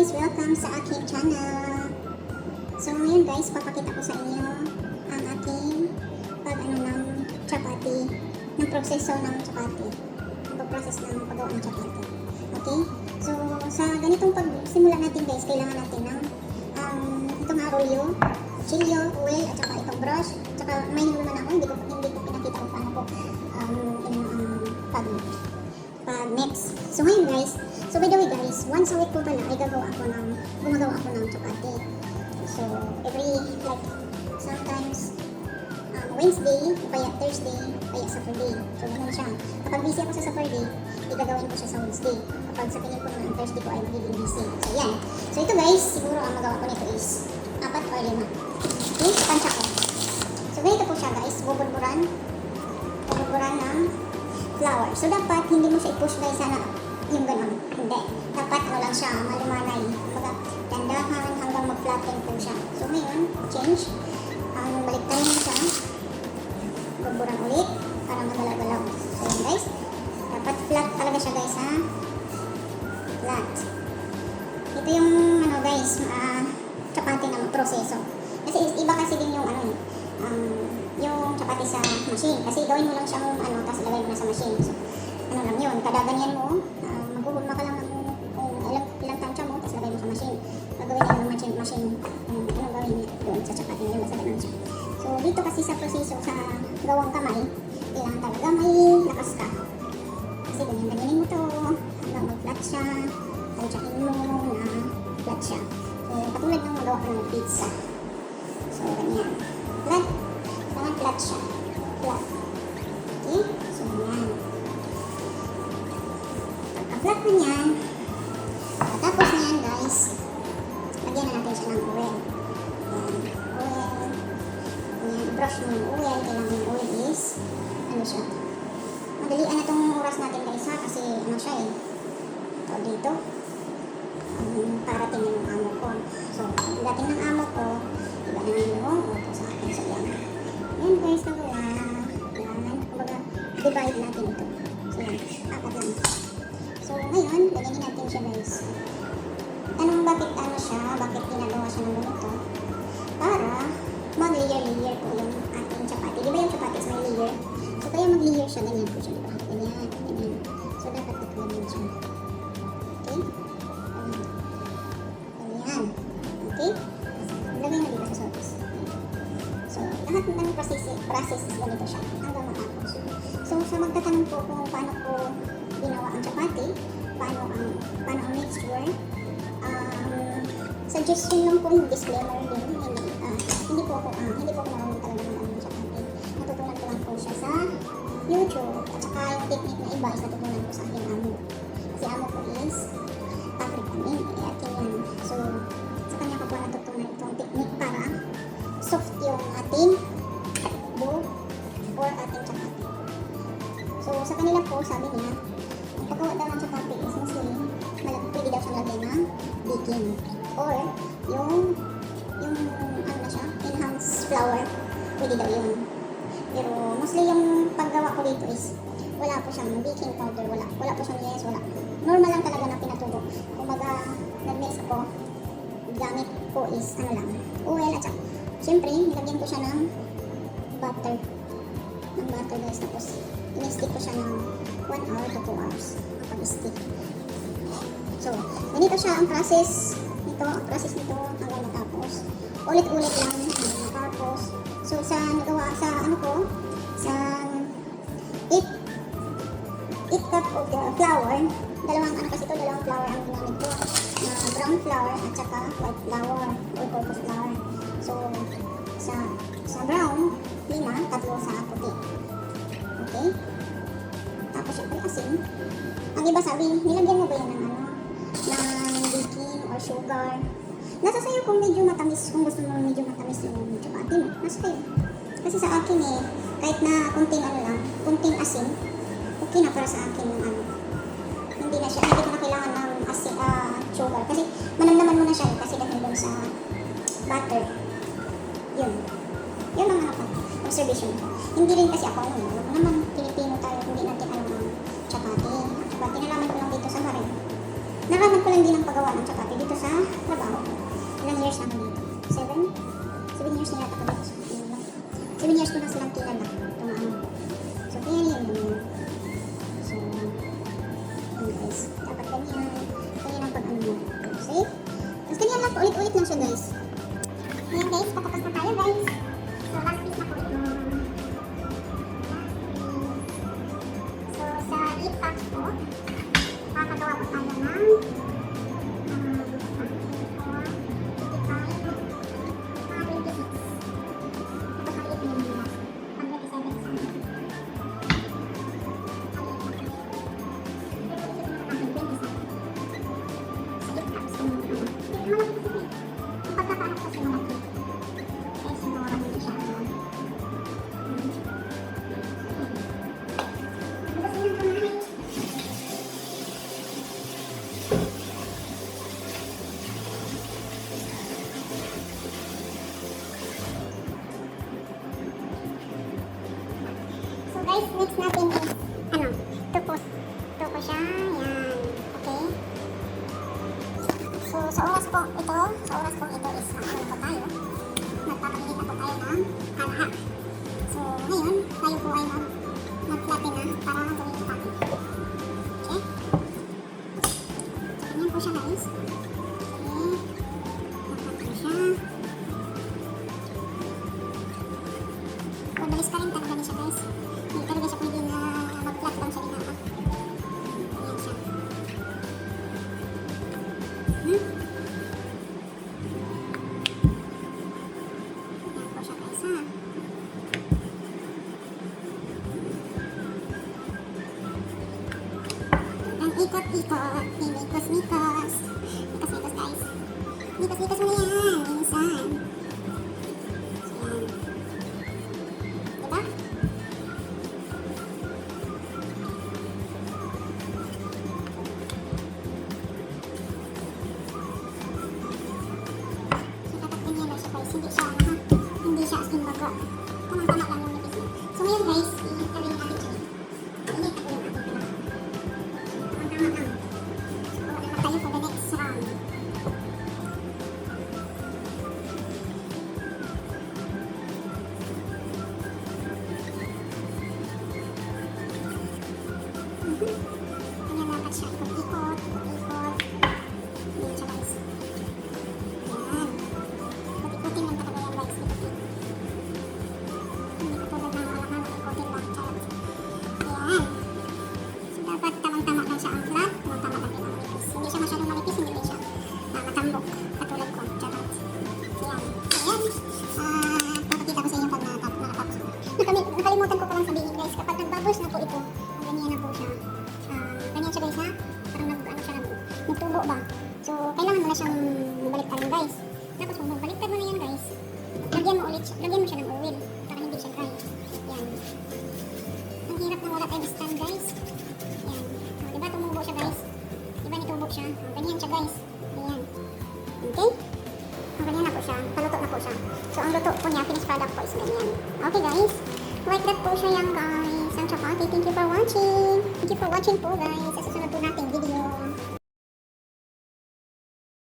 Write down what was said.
guys! Welcome sa aking channel. So ngayon guys, papakita ko sa inyo ang aking ng chapati, ng proseso ng chapati, ang pag-process ng paggawa ng chapati. Okay? So sa ganitong pagsimula natin guys, kailangan natin ng itong arroyo, chilyo, oil, at saka itong brush. At saka may naman ako, hindi ko pinakita kung paano ko pag-mix. So ngayon guys, so by the way guys, once a week po pala ay gumagawa ako ng chapati. So every like sometimes Wednesday, kaya Thursday, kaya Saturday. So ganun siya. Kapag busy ako sa Saturday, igagawin ko siya sa Wednesday. Kapag sa tingin ko ng Thursday ko ay magiging busy. So yan. So ito guys, siguro ang magawa ko nito is 4 or 5. Okay, tansya ko. So ganito po siya guys, buburburan ng flour. So dapat hindi mo siya i-push guys, sana yung ganun. Hindi. Dapat lang siya, malumanay. Kapag dandahan hanggang mag-flatten po siya. So ngayon, change. Baliktarin mo siya. Burburan ulit para magalaw-galaw. So yun guys. Dapat flat talaga siya guys ha. Flat. Ito yung guys, chapati na proseso. Kasi iba kasi din yung yung chapati sa machine. Kasi gawin mo lang siyang tapos ilagay mo na sa machine. So, lang yun. Kada ganyan mo, maghuhulma ka lang kung ilang tansya mo, tapos lagay mo sa machine. Gagawin niya ng machine, anong gawin niya doon sa chapati na yun, basta ganun siya. So, dito kasi sa proseso, sa gawang kamay, kailangan talaga may lakas ka. Kasi ganyan-ganyanin mo to, hanggang mag-flat siya, tansyain mo na flat siya. So, katulad ng magawa ka ng pizza. So, ganyan. Flat. Kailangan flat siya. Flat. Okay? So, yan. Pagka-flat na yan, tapos na yan guys, lagyan na natin siya ng oil. Yan. Oil. Yan. Brush mo yung oil. Kailangan yung oil is, siya. Madalian na itong oras natin guys ha, kasi siya eh. Ito dito. Parating yung amo ko. So, dating ng amo ko, iba na yung auto sa akin. So, yan. Yan guys, nagawa. Yan. Kumbaga, divide natin ito. So, yan. 4 lang. So, ngayon, ganyanin natin siya guys. Tanong bakit siya, bakit ginagawa siya ng ganito? Para mag-layer-layer po yung ating chapati. Di ba yung chapati is may layer? So, kaya mag-layer siya. Ganyan po siya, di ba? Ganyan, ganyan. So, dapat ganyan siya. Okay? Ganyan. Okay? Lagay na dito sa surface. So, lahat ng process is ganito siya. Hanggang matapos. So, sa magtatanong po kung paano ko ginawa ang chapati, paano ang mixture, suggestion lang po yung disclaimer din. Hindi po ako marunong talaga ng chapati. Natutunan ko lang po siya sa YouTube. At saka yung technique na iba is natutunan ko sa aking amo. Si amo ko is African at yan. So, sa kanya ko po natutunan itong technique para soft yung ating dough or ating chapati. So, sa kanila po, sabi niya, ang paggawa daw ng chapati is mostly, pwede daw siyang lagay ng baking or yung siya, enhanced flour, pwede daw yun. Pero mostly yung paggawa ko dito is wala po siyang baking powder, wala po siyang yes, wala. Normal lang talaga na pinaturo. Kumbaga, nag-mix ako, gamit ko is lang, oil at saka, syempre, nilagyan ko siya ng butter guys, tapos in-stick ko siya ng 1 hour to 2 hours pag-stick. So, ganito siya ang process nito hanggang matapos. Ulit-ulit lang hanggang matapos. So, sa each cup of the flour, dalawang flour ang ginamit ko. Brown flour at saka white flour, all-purpose flour. So, sa brown, 5, 3 sa puti. Okay? Tapos syempre asin. Ang iba sabi, nilagyan mo ba yan ng baking or sugar? Nasa sa'yo kung medyo matamis, kung gusto mo medyo matamis yung chapati mo. Nasa sa'yo. Kasi sa akin kahit na kunting asin, okay na para sa akin yung hindi ko na kailangan ng asin, sugar. Kasi manamnaman mo na siya kasi dahil doon sa butter. Yun ang observation ko. Hindi rin kasi ako naman Pilipino tayo, hindi natin alam ang chapati. Chapati nalaman ko lang dito sa bahay. Nalaman ko lang din ang paggawa ng chapati dito sa years na ako dito. 7? 7 years nila ako dito. 7 years ko na silang kilala. Itong ano. So, kaya yun yun. So, yun guys. Dapat ganyan. Kaya lang pag ano mo. See? Tapos ganyan lang. Ulit-ulit lang siya guys. Ayan guys. Patapos na tayo guys. So, last piece na po ito. So, sa lip patch po, makakagawa po tayo ng guys, next natin is, ano, tupo siya, yan, okay? So, sa oras pong ito is, ano po tayo, nagpapagigit na po tayo ng kalha. So, ngayon, tayo po ay mag-flatten na para gawin yung pati. Okay? So, ganyan po siya guys. Okay. Nagpapagigit siya. Mabilis ka rin talaga siya guys. Hindi talaga siya pwede na mag-flat lang siya ginaka. Ayan siya. Ayan po siya guys ha. Ang ikot-ikot. Mikos-mikos. Mikos-mikos guys. Mikos-mikos mo na yan. Minsan. So yan. Diba? Hindi siya as in baga. Tamang-tama lang yung nipis niya. So ngayon guys, i-hit natin natin siya. I-hit ko yung ating pala. Tamang-tama lang. So naman tayo for the next round. Ganyan dapat siya. Ikot-ikot. Ikot-ikot. Ganyan siya guys. Yan. Ikot-ikutin lang talaga yan guys. Ikot-ikot. Hindi ko tulad ng alangan. Ikutin lang. Charot. Ayan. So dapat tamang-tama lang siya ang flat. Tamang-tama lang din ang manipis. Hindi siya masyadong manipis. Hindi rin siya matambok. Katulad ko. Charot. Ayan. Ayan. Makikita ko sa inyo pag nakatapos ko. Nakalimutan ko palang sabihin guys. Kapag nagbubbles na po ito, ganyan na po siya. Ganyan siya guys ha. Parang ano siya, nagtubo ba. So kailangan mo na siyang mabaliktarin guys. Tapos kung magbaliktad mo na yan guys, lagyan mo siya ng oil para hindi siya dry. Yan. Ang hirap na wala tayong stand guys. Yan. Diba tumubo siya guys? Diba nitubo siya? Ganyan siya guys. Ayan. Okay? Ganyan na po siya. Paluto na po siya. So ang luto po niya, finished product po is ganyan. Okay guys? Like that po siya yan guys. Ang chapati. Thank you for watching. Thank you for watching po guys. Sa susunod po nating video.